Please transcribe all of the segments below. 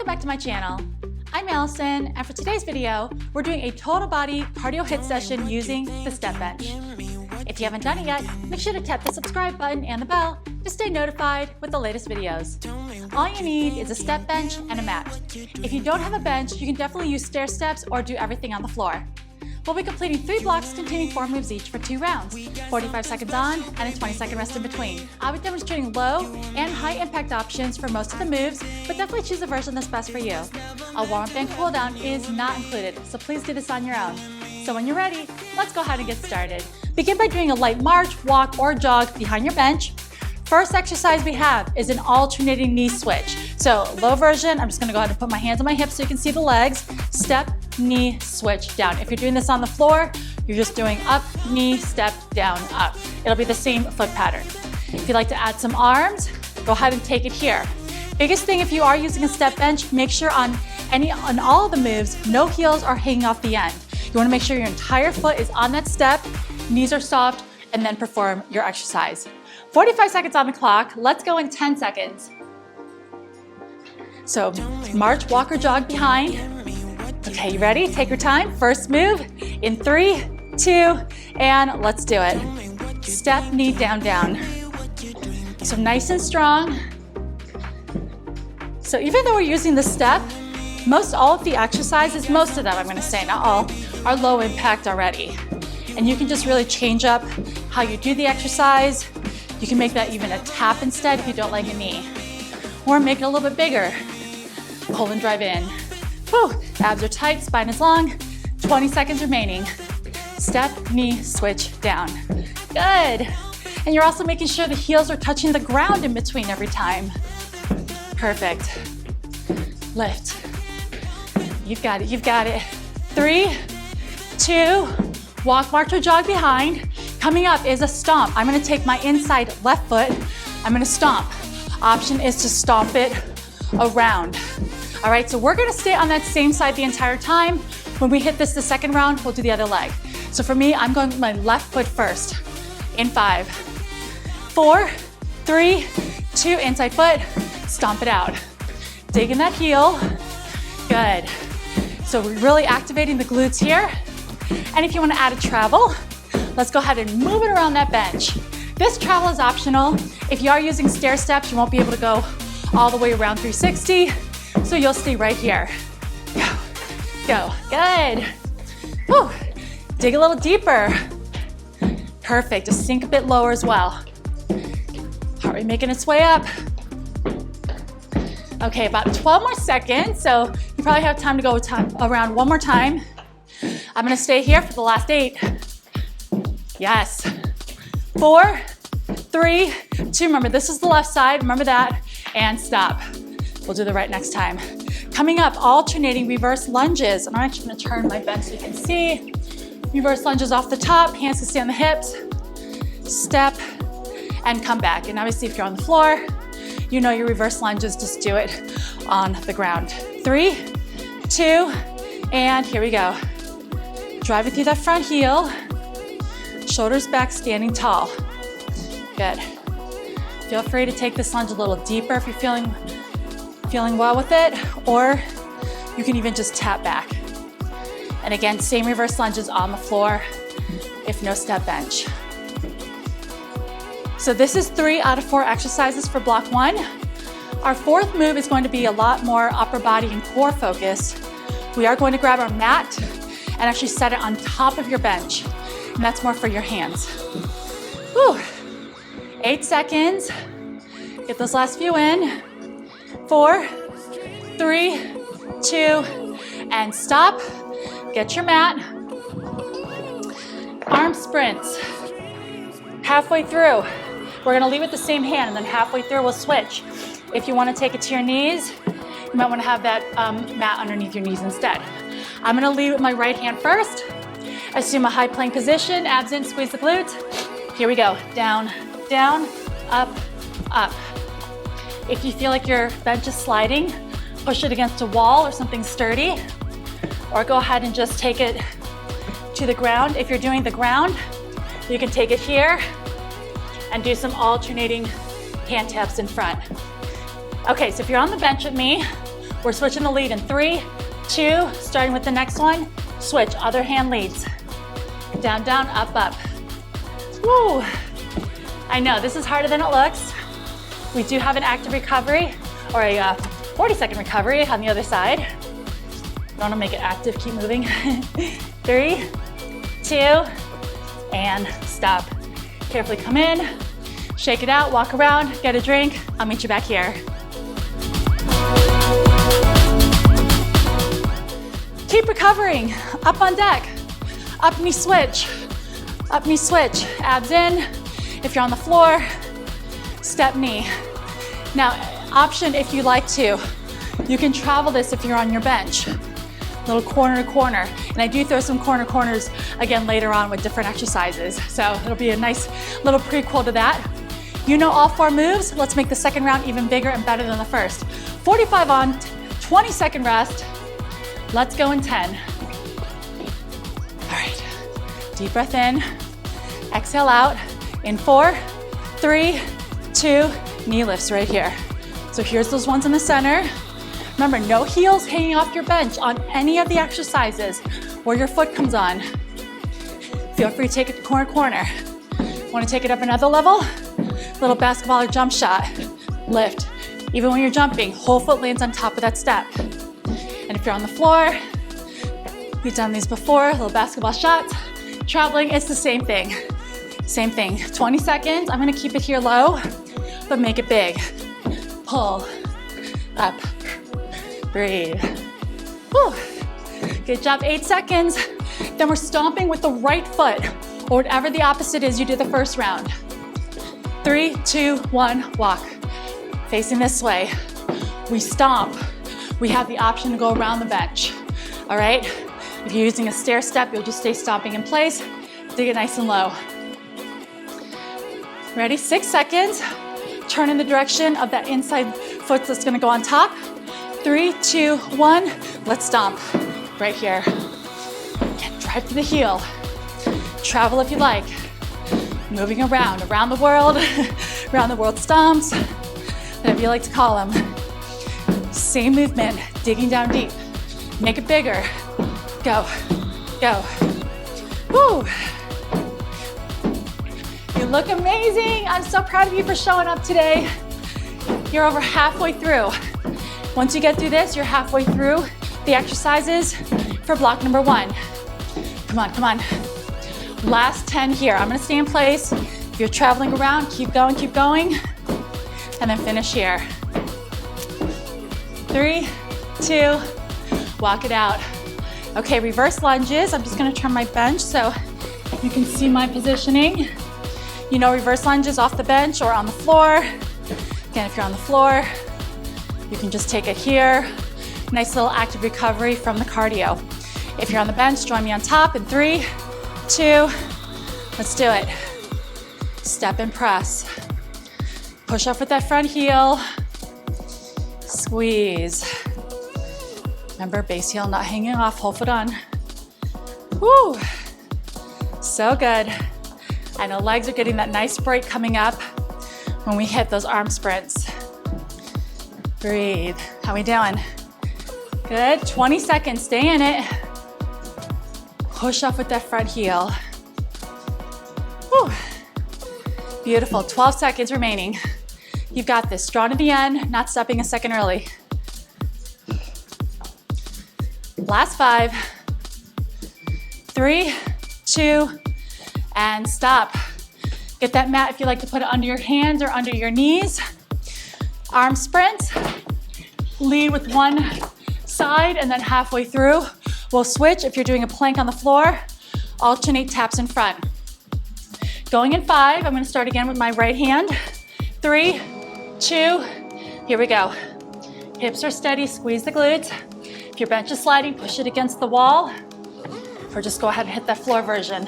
Welcome back to my channel. I'm Allison, and for today's video, we're doing a total body cardio HIIT session using the step bench. If you haven't done it yet, make sure to tap the subscribe button and the bell to stay notified with the latest videos. All you need is a step bench and a mat. If you don't have a bench, you can definitely use stair steps or do everything on the floor. We'll be completing 3 blocks containing 4 moves each for 2 rounds, 45 seconds on and a 20-second rest in between. I'll be demonstrating low and high impact options for most of the moves, but definitely choose a version that's best for you. A warm-up and cool down is not included, so please do this on your own. So when you're ready, let's go ahead and get started. Begin by doing a light march, walk, or jog behind your bench. First exercise we have is an alternating knee switch. So low version, I'm just gonna go ahead and put my hands on my hips so you can see the legs. Step, knee, switch, down. If you're doing this on the floor, you're just doing up, knee, step, down, up. It'll be the same foot pattern. If you'd like to add some arms, go ahead and take it here. Biggest thing if you are using a step bench, make sure on all of the moves, no heels are hanging off the end. You wanna make sure your entire foot is on that step, knees are soft, and then perform your exercise. 45 seconds on the clock. Let's go in 10 seconds. So march, walk, or jog behind. Okay, you ready? Take your time. First move in 3, 2, and let's do it. Step, knee, down, down. So nice and strong. So even though we're using the step, all of the exercises, most of them, I'm gonna say, not all, are low impact already. And you can just really change up how you do the exercise. You can make that even a tap instead if you don't like a knee. Or make it a little bit bigger. Pull and drive in. Whew, abs are tight, spine is long. 20 seconds remaining. Step, knee, switch, down. Good. And you're also making sure the heels are touching the ground in between every time. Perfect. Lift. You've got it, you've got it. 3, 2, walk, march, or jog behind. Coming up is a stomp. I'm gonna take my inside left foot. I'm gonna stomp. Option is to stomp it around. All right, so we're gonna stay on that same side the entire time. When we hit this the second round, we'll do the other leg. So for me, I'm going with my left foot first. In 5, 4, 3, 2, inside foot, stomp it out. Dig in that heel, good. So we're really activating the glutes here. And if you wanna add a travel, let's go ahead and move it around that bench. This travel is optional. If you are using stair steps, you won't be able to go all the way around 360, so you'll stay right here. Go, go, good. Whew. Dig a little deeper. Perfect, just sink a bit lower as well. Heart rate making its way up. Okay, about 12 more seconds, so you probably have time to go around one more time. I'm gonna stay here for the last 8. Yes. 4, 3, 2. Remember, this is the left side. Remember that. And stop. We'll do the right next time. Coming up, alternating reverse lunges. And I'm actually going to turn my bench so you can see. Reverse lunges off the top. Hands can stay on the hips. Step and come back. And obviously, if you're on the floor, you know your reverse lunges. Just do it on the ground. 3, 2, and here we go. Drive it through that front heel. Shoulders back, standing tall. Good. Feel free to take this lunge a little deeper if you're feeling well with it, or you can even just tap back. And again, same reverse lunges on the floor if no step bench. So this is 3 out of 4 exercises for block 1. Our 4th move is going to be a lot more upper body and core focused. We are going to grab our mat and actually set it on top of your bench. And that's more for your hands. Whew. 8 seconds. Get those last few in. 4, 3, 2, and stop. Get your mat. Arm sprints. Halfway through, we're gonna leave with the same hand, and then halfway through we'll switch. If you wanna take it to your knees, you might wanna have that mat underneath your knees instead. I'm gonna lead with my right hand first. Assume a high plank position, abs in, squeeze the glutes. Here we go, down, down, up, up. If you feel like your bench is sliding, push it against a wall or something sturdy, or go ahead and just take it to the ground. If you're doing the ground, you can take it here and do some alternating hand taps in front. Okay, so if you're on the bench with me, We're switching the lead in 3, 2, starting with the next one. Switch, other hand leads. Down, down, up, up. Woo! I know, this is harder than it looks. We do have an active recovery, or a 40-second recovery on the other side. Don't want to make it active, keep moving. 3, 2, and stop. Carefully come in, shake it out, walk around, get a drink. I'll meet you back here. Keep recovering, up on deck. Up knee switch, abs in. If you're on the floor, step knee. Now, option if you like to, you can travel this if you're on your bench. Little corner to corner. And I do throw some corners again later on with different exercises. So it'll be a nice little prequel to that. You know all 4 moves. Let's make the second round even bigger and better than the first. 45 on, 20-second rest. Let's go in 10. All right, deep breath in, exhale out, in 4, 3, 2, knee lifts right here. So here's those ones in the center. Remember, no heels hanging off your bench on any of the exercises where your foot comes on. Feel free to take it to corner. Want to take it up another level? Little basketball or jump shot, lift. Even when you're jumping, whole foot lands on top of that step. And if you're on the floor, we've done these before, little basketball shots. Traveling, it's the same thing. Same thing, 20 seconds. I'm gonna keep it here low, but make it big. Pull, up, breathe. Whew. Good job, 8 seconds. Then we're stomping with the right foot, or whatever the opposite is you did the first round. 3, 2, 1, walk. Facing this way. We stomp. We have the option to go around the bench, all right? If you're using a stair step, you'll just stay stomping in place. Dig it nice and low. Ready, 6 seconds. Turn in the direction of that inside foot that's gonna go on top. 3, 2, 1, let's stomp. Right here. Again, drive to the heel. Travel if you like. Moving around the world, around the world stomps, whatever you like to call them. Same movement, digging down deep. Make it bigger. Go, go. Woo! You look amazing. I'm so proud of you for showing up today. You're over halfway through. Once you get through this, you're halfway through the exercises for block number 1. Come on, come on. Last 10 here. I'm gonna stay in place. If you're traveling around, keep going, and then finish here. 3, 2, walk it out. Okay, reverse lunges. I'm just gonna turn my bench so you can see my positioning. You know, reverse lunges off the bench or on the floor. Again, if you're on the floor, you can just take it here. Nice little active recovery from the cardio. If you're on the bench, join me on top in 3, 2, let's do it. Step and press. Push up with that front heel. Squeeze. Remember, base heel not hanging off, whole foot on. Woo! So good. I know legs are getting that nice break coming up when we hit those arm sprints. Breathe. How we doing? Good. 20 seconds. Stay in it. Push up with that front heel. Woo. Beautiful. 12 seconds remaining. You've got this. Strong to the end, not stepping a second early. Last 5, 3, 2, and stop. Get that mat if you like to put it under your hands or under your knees. Arm sprints. Lead with one side and then halfway through. We'll switch if you're doing a plank on the floor. Alternate taps in front. Going in 5, I'm gonna start again with my right hand. 3, 2, here we go. Hips are steady, squeeze the glutes. If your bench is sliding, push it against the wall, or just go ahead and hit that floor version.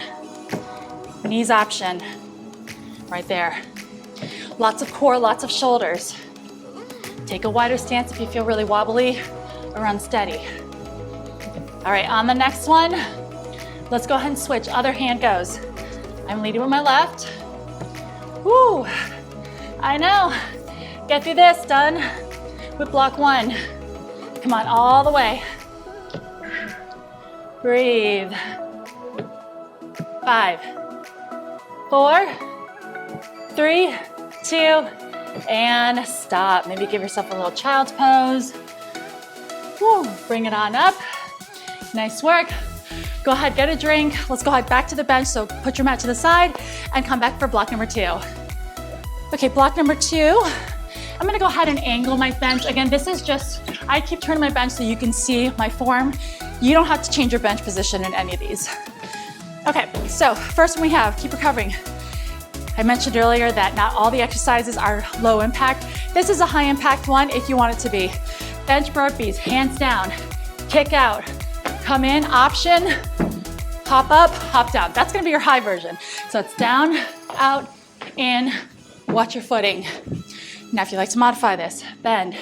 Knees option, right there. Lots of core, lots of shoulders. Take a wider stance if you feel really wobbly or unsteady. All right, on the next one, let's go ahead and switch. Other hand goes. I'm leading with my left. Woo, I know. Get through this, done with block 1. Come on, all the way. Breathe. 5, 4, 3, 2, and stop. Maybe give yourself a little child's pose. Woo, bring it on up. Nice work. Go ahead, get a drink. Let's go ahead back to the bench. So put your mat to the side and come back for block number 2. Okay, block number 2. I'm gonna go ahead and angle my bench. Again, this is just, I keep turning my bench so you can see my form. You don't have to change your bench position in any of these. Okay, so first one we have, keep recovering. I mentioned earlier that not all the exercises are low impact. This is a high impact one if you want it to be. Bench burpees, hands down, kick out, come in, option, hop up, hop down. That's gonna be your high version. So it's down, out, in, watch your footing. Now if you like to modify this, bend,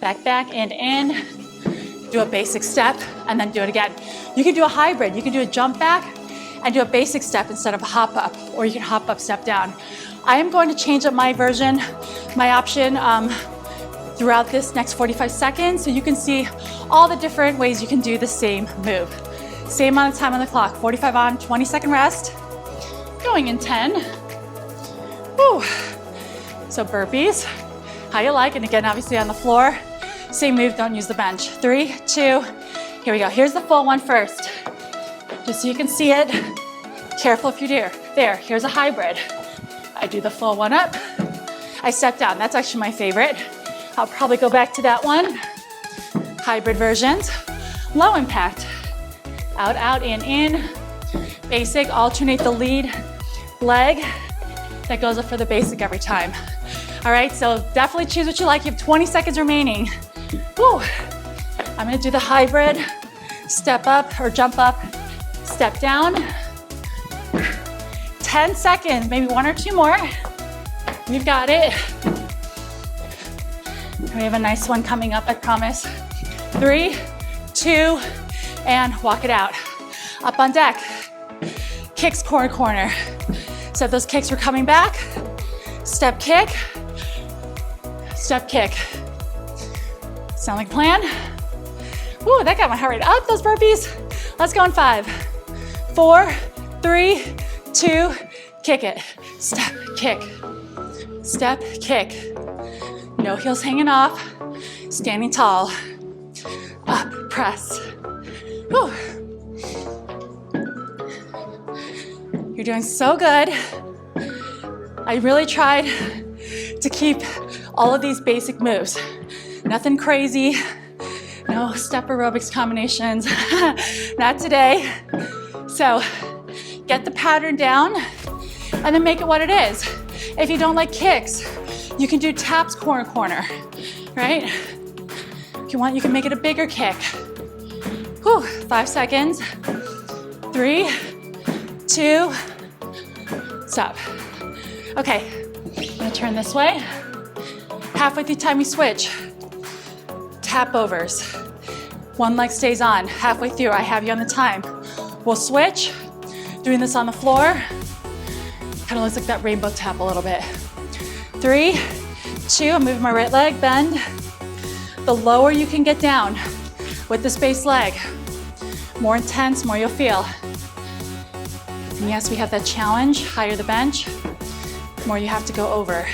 back, back, and in, do a basic step, and then do it again. You can do a hybrid. You can do a jump back and do a basic step instead of a hop up, or you can hop up, step down. I am going to change up my version, my option, throughout this next 45 seconds, so you can see all the different ways you can do the same move. Same amount of time on the clock, 45 on, 20-second rest, going in 10. Woo. So burpees, how you like, and again, obviously on the floor. Same move, don't use the bench. 3, 2, here we go. Here's the full one first, just so you can see it. Careful if you dare. There, here's a hybrid. I do the full one up. I step down, that's actually my favorite. I'll probably go back to that one. Hybrid versions. Low impact. Out, out, in. Basic, alternate the lead leg. That goes up for the basic every time. All right, so definitely choose what you like. You have 20 seconds remaining. Woo. I'm gonna do the hybrid. Step up or jump up, step down. 10 seconds, maybe 1 or 2 more. You've got it. We have a nice one coming up, I promise. 3, 2, and walk it out. Up on deck. Kicks corner, corner. So if those kicks were coming back, step kick, step kick. Sound like a plan? Ooh, that got my heart rate up, those burpees. Let's go in 5, 4, 3, 2, kick it. Step, kick, step, kick. No heels hanging off, standing tall. Up, press. Whew. You're doing so good. I really tried to keep all of these basic moves. Nothing crazy, no step aerobics combinations, not today. So get the pattern down and then make it what it is. If you don't like kicks, you can do taps corner, corner, right? If you want, you can make it a bigger kick. Whew, 5 seconds. 3, 2, stop. Okay, I'm gonna turn this way. Halfway through time we switch. Tap overs. One leg stays on. Halfway through, I have you on the time. We'll switch. Doing this on the floor. Kind of looks like that rainbow tap a little bit. 3, 2, I'm moving my right leg, bend. The lower you can get down with the spaced leg, more intense, more you'll feel. And yes, we have that challenge, higher the bench, more you have to go over.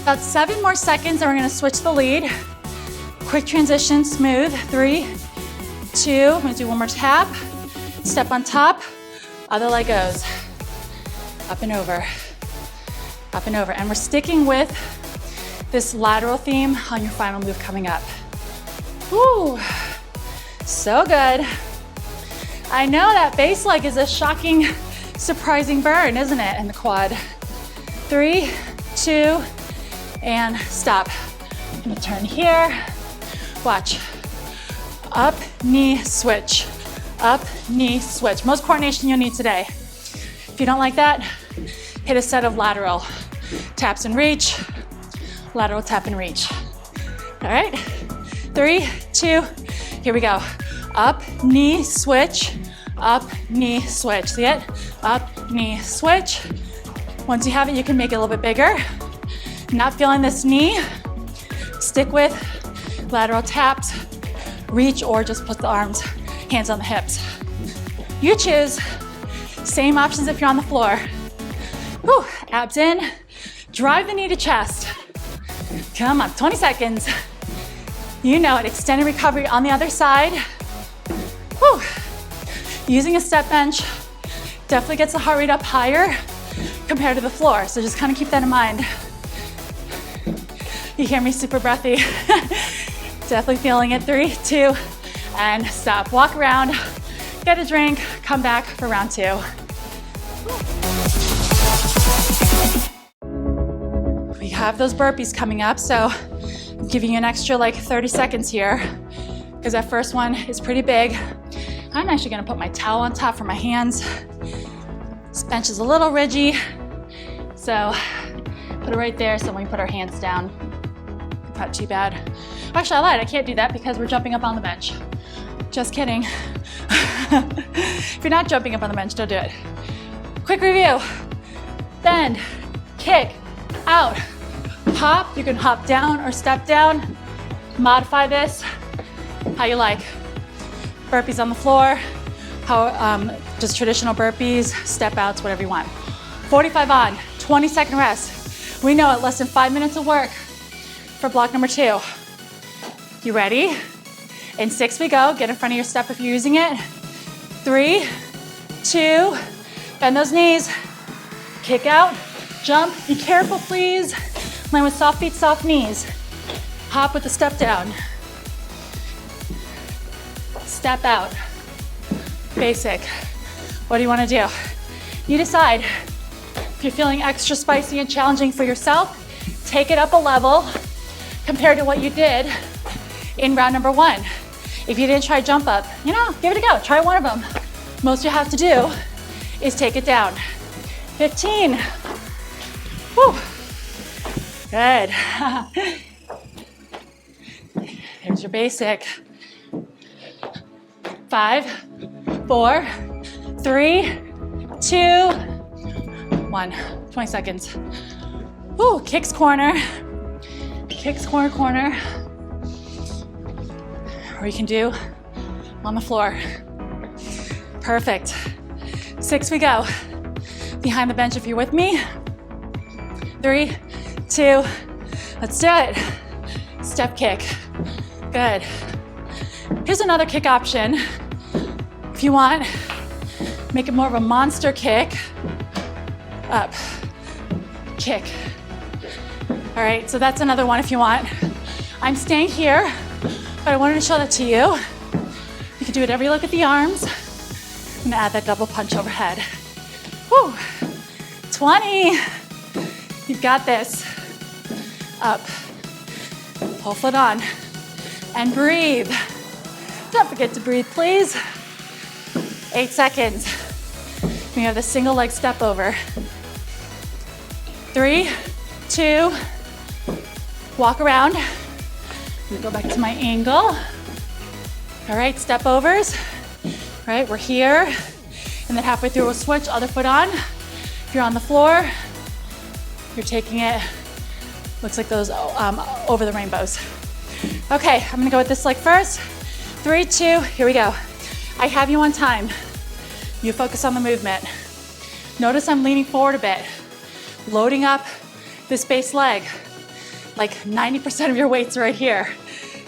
About 7 more seconds and we're gonna switch the lead. Quick transition, smooth. 3, 2, I'm gonna do one more tap. Step on top, other leg goes. Up and over, up and over. And we're sticking with this lateral theme on your final move coming up. Woo, so good. I know that base leg is a shocking, surprising burn, isn't it, in the quad? 3, 2, and stop. I'm gonna turn here. Watch. Up, knee, switch. Up, knee, switch. Most coordination you'll need today. If you don't like that, hit a set of lateral taps and reach, lateral tap and reach. All right, 3, 2, here we go. Up, knee, switch, up, knee, switch. See it? Up, knee, switch. Once you have it, you can make it a little bit bigger. Not feeling this knee, stick with lateral taps, reach, or just put the arms, hands on the hips. You choose. Same options if you're on the floor. Whew, abs in, drive the knee to chest. Come on, 20 seconds. You know it, extended recovery on the other side. Whew. Using a step bench definitely gets the heart rate up higher compared to the floor, so just kind of keep that in mind. You hear me super breathy. Definitely feeling it. 3, 2, and stop. Walk around, get a drink, come back for round 2. We have those burpees coming up, so I'm giving you an extra like 30 seconds here because that first one is pretty big. I'm actually gonna put my towel on top for my hands. This bench is a little ridgy, so put it right there so when we put our hands down, not too bad. Actually, I lied, I can't do that because we're jumping up on the bench. Just kidding. If you're not jumping up on the bench, don't do it. Quick review. Bend, kick, out, hop. You can hop down or step down. Modify this how you like. Burpees on the floor, just traditional burpees, step outs, whatever you want. 45 on, 20-second rest. We know it, less than 5 minutes of work for block number 2. You ready? In 6 we go. Get in front of your step if you're using it. 3, 2, bend those knees. Kick out, jump. Be careful, please. Land with soft feet, soft knees. Hop with the step down. Step out. Basic. What do you want to do? You decide. If you're feeling extra spicy and challenging for yourself, take it up a level compared to what you did in round number 1. If you didn't try jump up, give it a go. Try one of them. Most you have to do is take it down. 15. Whew. Good. Here's your basic. 5, 4, 3, 2, 1. 20 seconds. Whew. Kicks corner. Kicks corner, corner. Or you can do on the floor. Perfect. 6 we go. Behind the bench if you're with me. 3, 2, let's do it. Step kick. Good. Here's another kick option. If you want, make it more of a monster kick. Up, kick. All right, so that's another one if you want. I'm staying here, but I wanted to show that to you. You can do it every look at the arms. I'm gonna add that double punch overhead. Whew. 20. You've got this. Up. Pull foot on. And breathe. Don't forget to breathe, please. 8 seconds. We have the single leg step over. 3, 2, walk around. I'm gonna go back to my angle. All right, step overs. All right, we're here. And then halfway through, we'll switch, other foot on. If you're on the floor, you're taking it, looks like those over the rainbows. Okay, I'm gonna go with this leg first. 3, 2, here we go. I have you on time. You focus on the movement. Notice I'm leaning forward a bit, loading up this base leg. Like 90% of your weight's right here,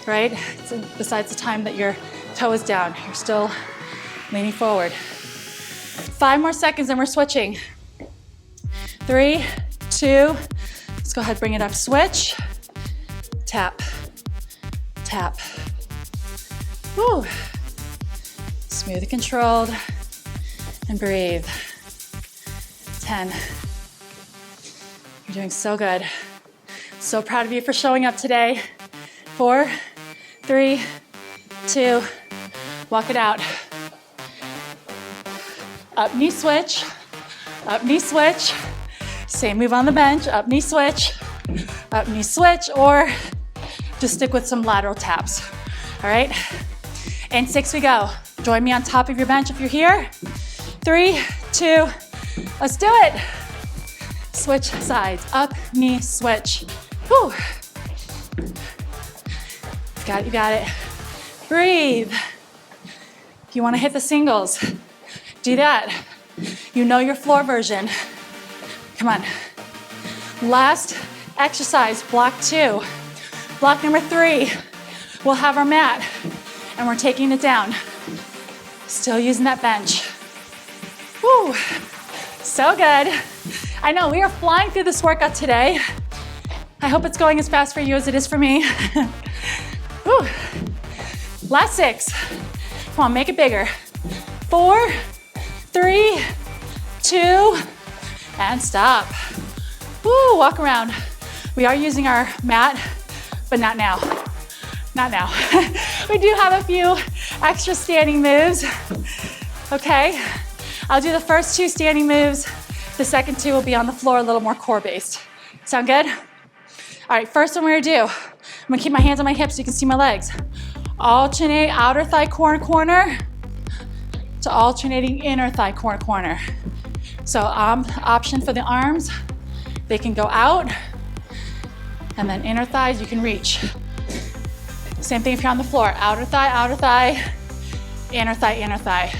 right? So besides the time that your toe is down, you're still leaning forward. 5 more seconds and we're switching. 3, 2, let's go ahead, bring it up, switch. Tap, tap. Woo. Smooth and controlled, and breathe. 10. You're doing so good. So proud of you for showing up today. 4, 3, 2, walk it out. Up knee switch, up knee switch. Same move on the bench, up knee switch, or just stick with some lateral taps. All right, and 6 we go. Join me on top of your bench if you're here. 3, 2, let's do it. Switch sides, up, knee, switch. Whew. Got it, you got it. Breathe. If you wanna hit the singles, do that. You know your floor version. Come on. Last exercise, block 2. Block number 3, we'll have our mat and we're taking it down. Still using that bench. Woo, so good. I know we are flying through this workout today. I hope it's going as fast for you as it is for me. Woo. Last 6. Come on, make it bigger. 4, 3, 2, and stop. Woo, walk around. We are using our mat, but not now. Not now. We do have a few extra standing moves. Okay, I'll do the first 2 standing moves. The second 2 will be on the floor, a little more core based. Sound good? All right, first one we're gonna do, I'm gonna keep my hands on my hips so you can see my legs. Alternate outer thigh corner, corner, to alternating inner thigh corner, corner. So option for the arms, they can go out, and then inner thighs you can reach. Same thing if you're on the floor, outer thigh, inner thigh, inner thigh.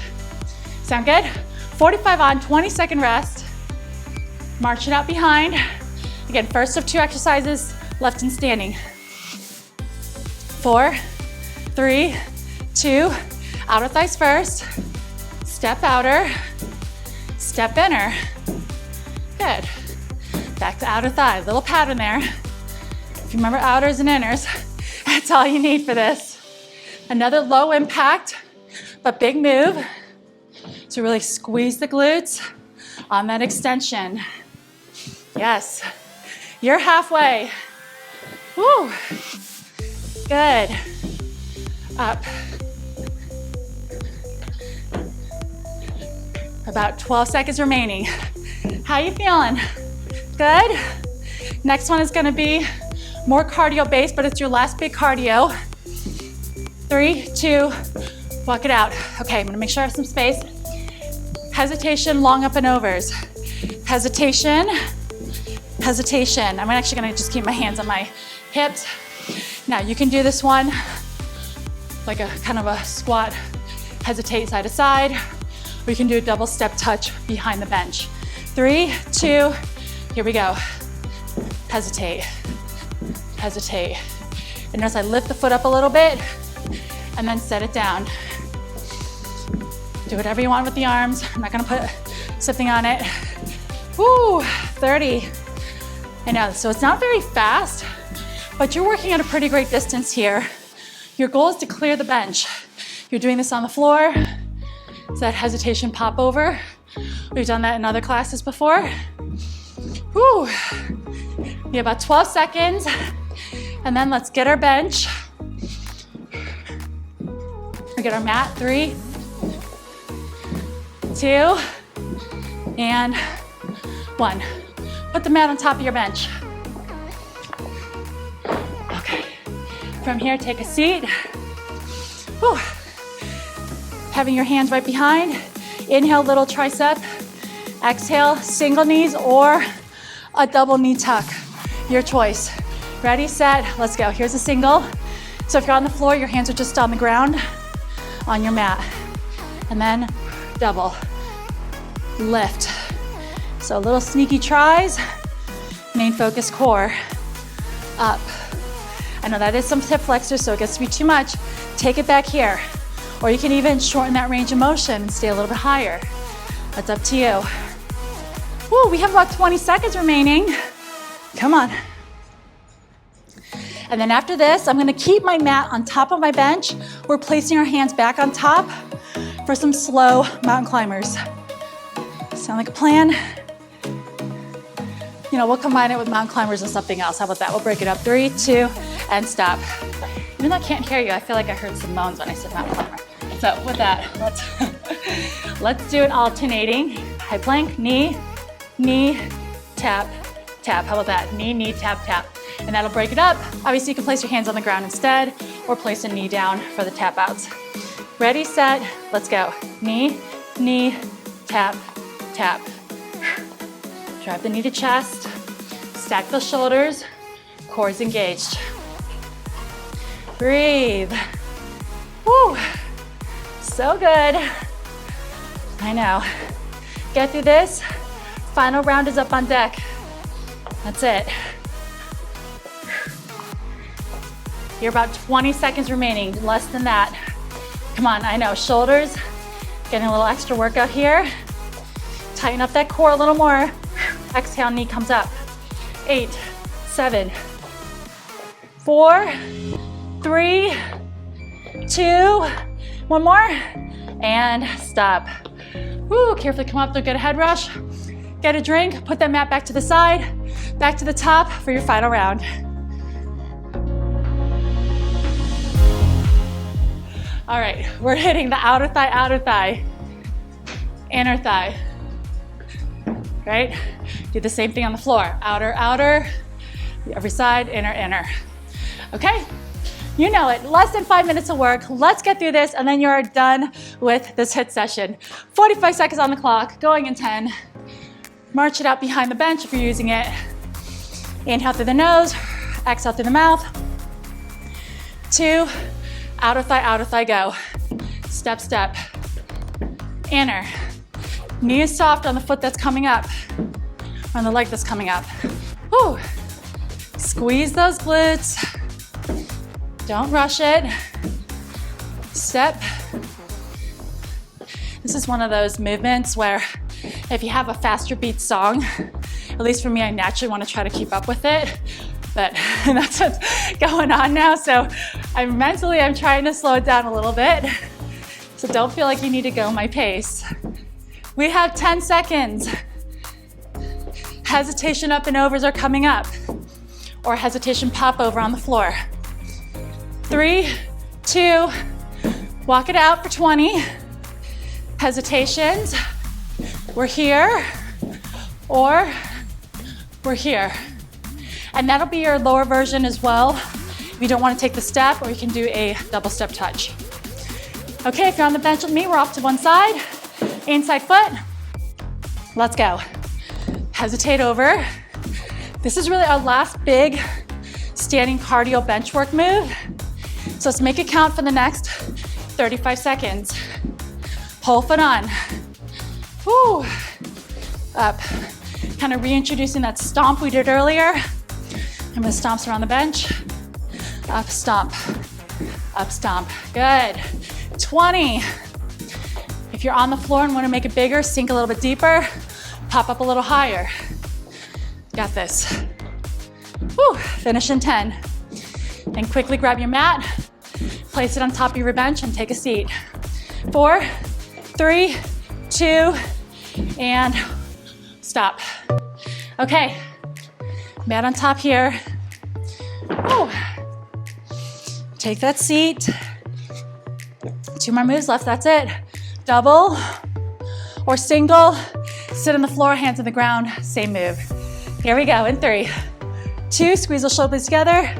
Sound good? 45 on, 20-second rest. March it out behind. Again, first of 2 exercises, left and standing. 4, 3, 2, outer thighs first. Step outer, step inner. Good. Back to outer thigh, little pattern there. If you remember outers and inners, that's all you need for this. Another low impact, but big move. So really squeeze the glutes on that extension. Yes, you're halfway. Woo, good. Up. About 12 seconds remaining. How you feeling? Good? Next one is gonna be more cardio based, but it's your last big cardio. 3, 2, walk it out. Okay, I'm gonna make sure I have some space. Hesitation, long up and overs. Hesitation, hesitation. I'm actually gonna just keep my hands on my hips. Now you can do this one like a kind of a squat, hesitate side to side, or you can do a double step touch behind the bench. 3, 2, here we go. Hesitate, hesitate. And notice I lift the foot up a little bit and then set it down. Do whatever you want with the arms. I'm not gonna put something on it. Woo, 30. I know, so it's not very fast, but you're working at a pretty great distance here. Your goal is to clear the bench. You're doing this on the floor. Is that hesitation pop over? We've done that in other classes before. Woo. We have about 12 seconds, and then let's get our bench. We get our mat, 3, 2, and 1. Put the mat on top of your bench. Okay, from here, take a seat. Whew. Having your hands right behind. Inhale, little tricep. Exhale, single knees or a double knee tuck. Your choice. Ready, set, let's go. Here's a single. So if you're on the floor, your hands are just on the ground, on your mat. And then double. Lift. So little sneaky tries. Main focus core. Up. I know that is some hip flexors, so it gets to be too much. Take it back here. Or you can even shorten that range of motion and stay a little bit higher. That's up to you. Woo, we have about 20 seconds remaining. Come on. And then after this, I'm gonna keep my mat on top of my bench. We're placing our hands back on top for some slow mountain climbers. Sound like a plan? You know, we'll combine it with mountain climbers and something else. How about that? We'll break it up. 3, 2, and stop. Even though I can't hear you, I feel like I heard some moans when I said mountain climber. So with that, let's do it alternating. High plank, knee, knee, tap, tap. How about that? Knee, knee, tap, tap. And that'll break it up. Obviously, you can place your hands on the ground instead, or place a knee down for the tap outs. Ready, set, let's go. Knee, knee, tap, tap. Drive the knee to chest. Stack the shoulders. Core is engaged. Breathe. Woo. So good. I know. Get through this. Final round is up on deck. That's it. You're about 20 seconds remaining, less than that. Come on, I know, shoulders, getting a little extra workout here. Tighten up that core a little more. Exhale, knee comes up. 8, 7, 4, 3, 2, one more, and stop. Woo, carefully come up, don't get a head rush. Get a drink, put that mat back to the side, back to the top for your final round. All right, we're hitting the outer thigh, inner thigh, right? Do the same thing on the floor. Outer, outer, every side, inner, inner. Okay, you know it, less than 5 minutes of work. Let's get through this and then you're done with this HIIT session. 45 seconds on the clock, going in 10. March it out behind the bench if you're using it. Inhale through the nose, exhale through the mouth. 2, outer thigh, go. Step, step. Inner. Knee is soft on the foot that's coming up, on the leg that's coming up. Woo. Squeeze those glutes. Don't rush it. Step. This is one of those movements where if you have a faster beat song, at least for me, I naturally want to try to keep up with it, but that's what's going on now. So I'm trying to slow it down a little bit. So don't feel like you need to go my pace. We have 10 seconds. Hesitation up and overs are coming up, or hesitation pop over on the floor. 3, 2, walk it out for 20. Hesitations, we're here, or we're here. And that'll be your lower version as well. If you don't want to take the step, or you can do a double step touch. Okay, if you're on the bench with me, we're off to one side. Inside foot, let's go. Hesitate over. This is really our last big standing cardio bench work move. So let's make it count for the next 35 seconds. Whole foot on. Woo. Up. Kind of reintroducing that stomp we did earlier. I'm gonna stomp around the bench. Up, stomp. Up, stomp. Good. 20. If you're on the floor and want to make it bigger, sink a little bit deeper, pop up a little higher. Got this. Woo. Finish in 10. And quickly grab your mat, place it on top of your bench and take a seat. 4, 3, 2, and stop. Okay, mat on top here. Woo. Take that seat. 2 more moves left, that's it. Double or single, sit on the floor, hands on the ground, same move. Here we go, in 3, 2, squeeze those shoulders together,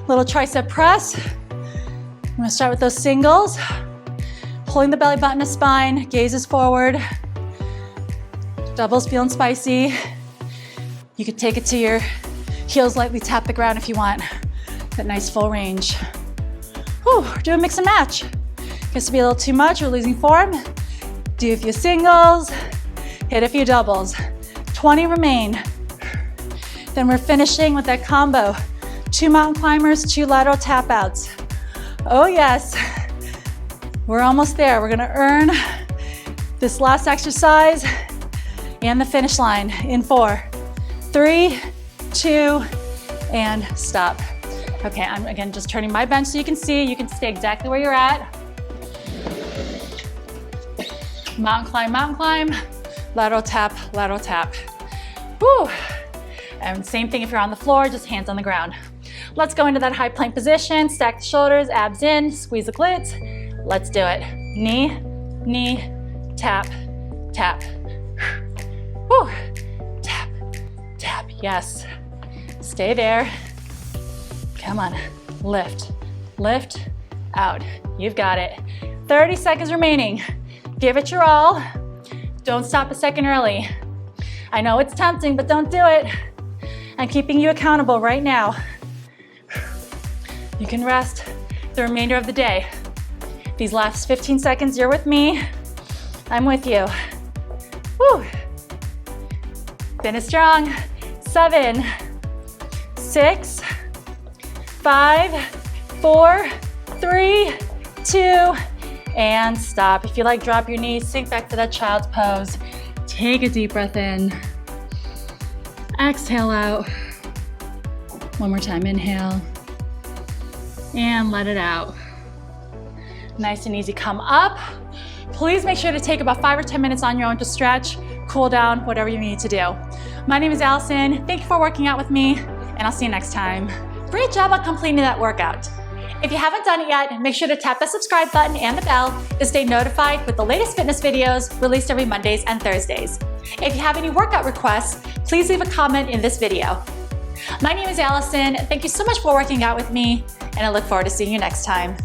little tricep press. I'm gonna start with those singles, pulling the belly button to spine, gazes forward. Doubles feeling spicy. You could take it to your heels, lightly tap the ground if you want. That nice full range. Whew, we're doing mix and match. Gets to be a little too much, we're losing form. Do a few singles, hit a few doubles. 20 remain. Then we're finishing with that combo. 2 mountain climbers, 2 lateral tap outs. Oh yes, we're almost there. We're gonna earn this last exercise and the finish line in 4, 3, 2, and stop. Okay, I'm again just turning my bench so you can see. You can stay exactly where you're at. Mountain climb, lateral tap, lateral tap. Woo! And same thing if you're on the floor, just hands on the ground. Let's go into that high plank position, stack the shoulders, abs in, squeeze the glutes. Let's do it. Knee, knee, tap, tap. Woo! Tap, tap, yes. Stay there. Come on, lift, lift, out. You've got it. 30 seconds remaining. Give it your all. Don't stop a second early. I know it's tempting, but don't do it. I'm keeping you accountable right now. You can rest the remainder of the day. These last 15 seconds, you're with me. I'm with you. Woo. Finish strong. 7, 6, 5, 4, 3, 2, and stop. If you like, drop your knees, sink back to that child's pose. Take a deep breath in. Exhale out. One more time, inhale. And let it out. Nice and easy, come up. Please make sure to take about 5 or 10 minutes on your own to stretch, cool down, whatever you need to do. My name is Allison. Thank you for working out with me, and I'll see you next time. Great job on completing that workout. If you haven't done it yet, make sure to tap the subscribe button and the bell to stay notified with the latest fitness videos released every Mondays and Thursdays. If you have any workout requests, please leave a comment in this video. My name is Allison. Thank you so much for working out with me, and I look forward to seeing you next time.